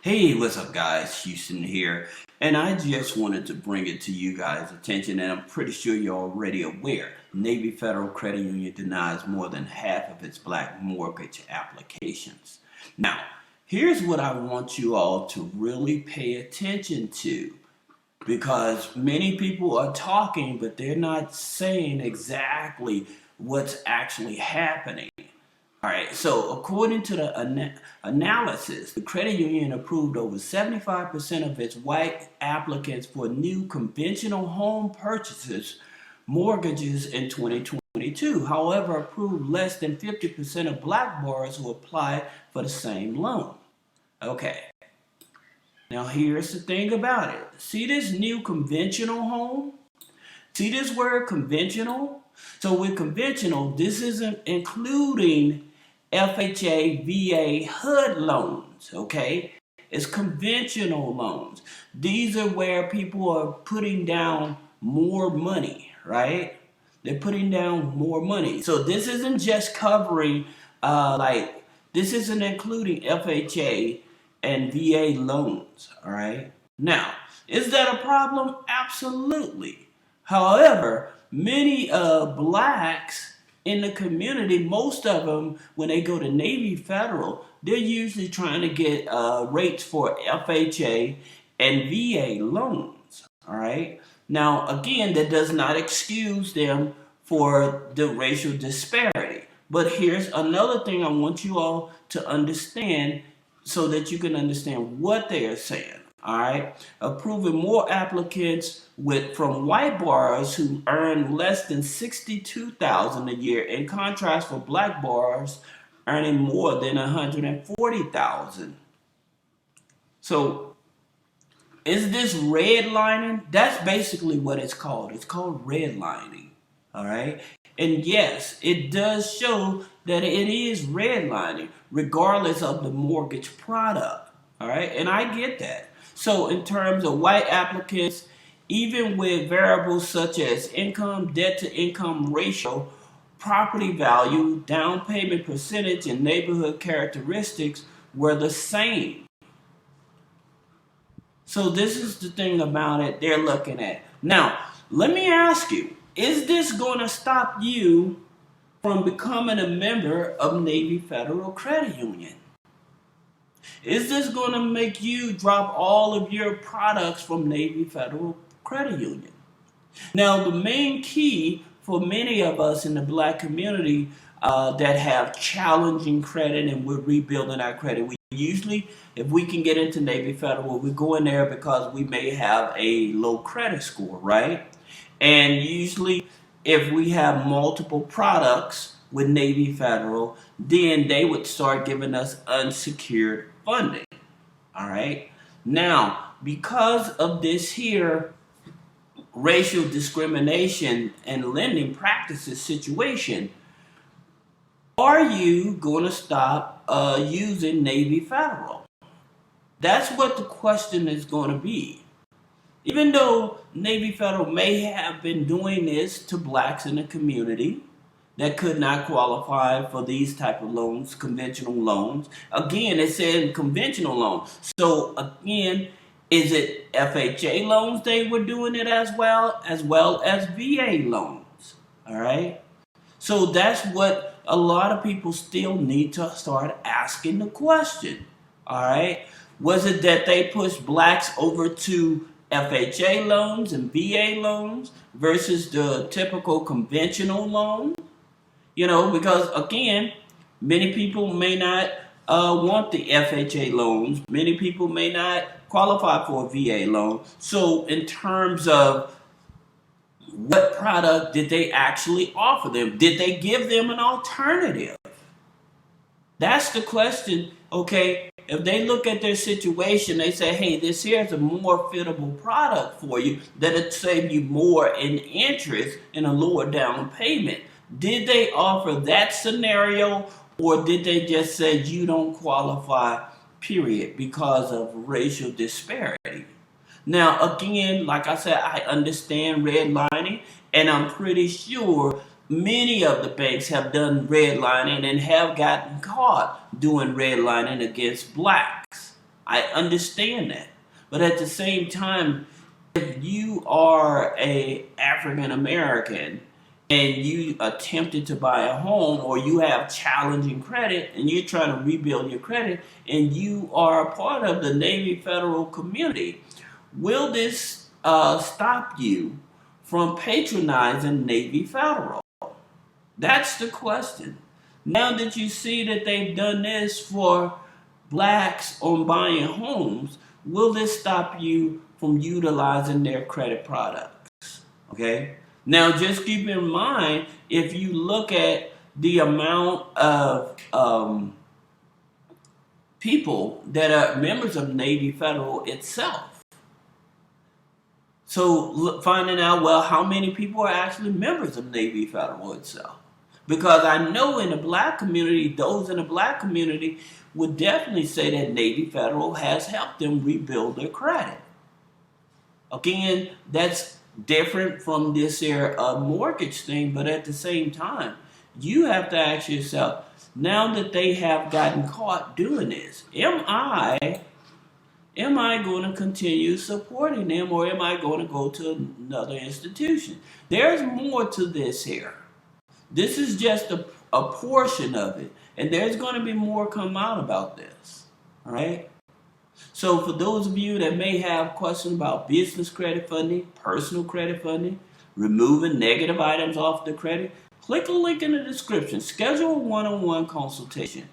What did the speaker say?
Hey, what's up, guys? Houston here, and I just wanted to bring it to you guys' attention, and I'm pretty sure you're already aware. Navy Federal Credit Union denies more than half of its black mortgage applications. Now, here's what I want you all to really pay attention to, because many people are talking, but they're not saying exactly what's actually happening. All right, so according to the analysis, the credit union approved over 75% of its white applicants for new conventional home purchases mortgages in 2022. However, approved less than 50% of black borrowers who applied for the same loan. Okay, now here's the thing about it. See this new conventional home? See this word conventional? So with conventional, this isn't including FHA, VA, HUD loans, okay? It's conventional loans. These are where people are putting down more money, right? They're putting down more money. So this isn't just covering, this isn't including FHA and VA loans, all right? Now, is that a problem? Absolutely. However, many blacks in the community, most of them, when they go to Navy Federal, they're usually trying to get rates for FHA and VA loans. All right. Now, again, that does not excuse them for the racial disparity. But here's another thing I want you all to understand so that you can understand what they are saying. All right, approving more applicants from white borrowers who earn less than $62,000 a year, in contrast for black borrowers earning more than $140,000. So, is this redlining? That's basically what it's called. It's called redlining. All right, and yes, it does show that it is redlining, regardless of the mortgage product. All right, and I get that. So in terms of white applicants, even with variables such as income, debt to income ratio, property value, down payment percentage, and neighborhood characteristics were the same. So this is the thing about it they're looking at. Now, let me ask you, is this going to stop you from becoming a member of Navy Federal Credit Union? Is this going to make you drop all of your products from Navy Federal Credit Union? Now, the main key for many of us in the black community that have challenging credit and we're rebuilding our credit, we usually, if we can get into Navy Federal, we go in there because we may have a low credit score, right? And usually, if we have multiple products with Navy Federal, then they would start giving us unsecured funding. All right. Now, because of this here racial discrimination and lending practices situation, are you going to stop using Navy Federal? That's what the question is going to be. Even though Navy Federal may have been doing this to blacks in the community that could not qualify for these type of loans, conventional loans. Again, it said conventional loans. So again, is it FHA loans they were doing it as well as VA loans? All right. So that's what a lot of people still need to start asking the question. All right. Was it that they pushed blacks over to FHA loans and VA loans versus the typical conventional loan? You know, because again, many people may not want the FHA loans. Many people may not qualify for a VA loan. So in terms of what product did they actually offer them? Did they give them an alternative? That's the question, okay? If they look at their situation, they say, hey, this here's a more fittable product for you that'll save you more in interest and a lower down payment. Did they offer that scenario, or did they just say you don't qualify, period, because of racial disparity? Now, again, like I said, I understand redlining, and I'm pretty sure many of the banks have done redlining and have gotten caught doing redlining against blacks. I understand that. But at the same time, if you are a African American and you attempted to buy a home, or you have challenging credit and you're trying to rebuild your credit, and you are a part of the Navy Federal community, will this stop you from patronizing Navy Federal? That's the question. Now that you see that they've done this for blacks on buying homes, will this stop you from utilizing their credit products? Okay? Now, just keep in mind, if you look at the amount of people that are members of Navy Federal itself. So finding out, well, how many people are actually members of Navy Federal itself? Because I know in the black community, those in the black community would definitely say that Navy Federal has helped them rebuild their credit. Again, that's different from this here mortgage thing, but at the same time, you have to ask yourself, now that they have gotten caught doing this, am I going to continue supporting them, or am I going to go to another institution? There's more to this here. This is just a portion of it, and there's going to be more come out about this. All right? So for those of you that may have questions about business credit funding, personal credit funding, removing negative items off the credit, click a link in the description. Schedule a one-on-one consultation.